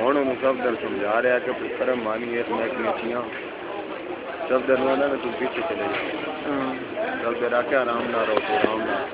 ਹੁਣ ਉਹਨੂੰ ਸਫਦਰ ਸਮਝਾ ਰਿਹਾ ਕਿ ਪੁੱਤਰ ਮਾਨੀ ਇਸ ਮਹਿਕਮੇ ਸਫਦਰ ਨੂੰ ਆਂਦਾ ਤੂੰ ਪਿੱਛੇ ਚਲੇ ਜਾ ਸਫਦਰ ਆਖਿਆ ਆਰਾਮ ਨਾਲ ਰਹੋ ਆਰਾਮ ਨਾਲ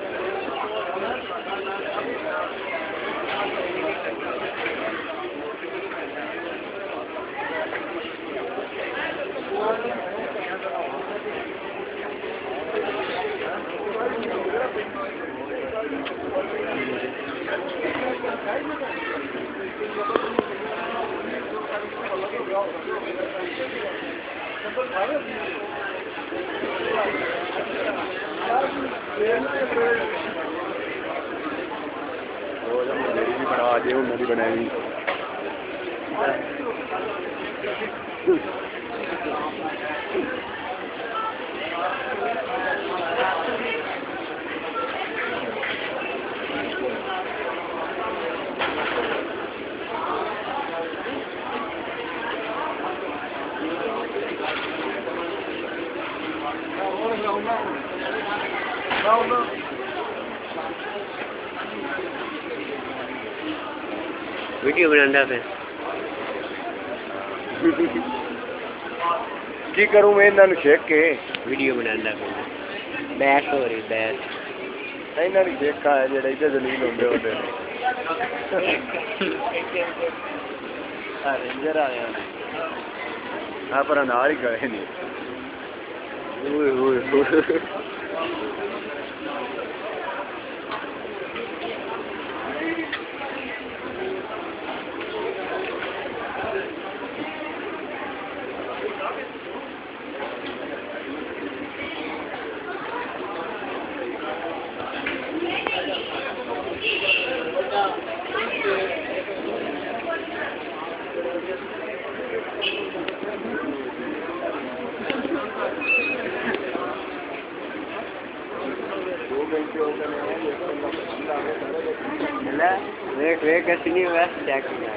बना दे उन्होंने बनाई वीडियो बनाना पे की करूं मैं इन्होंने शेक के वीडियो बनाना पे बहस हो रही बहस इन्होंने शेखा है जेड़ा इधर जलील होंगे होते रेंजर आ गया हाँ पर नाल ही गए नहीं वेट वेट कैसी नहीं हुआ चेक करना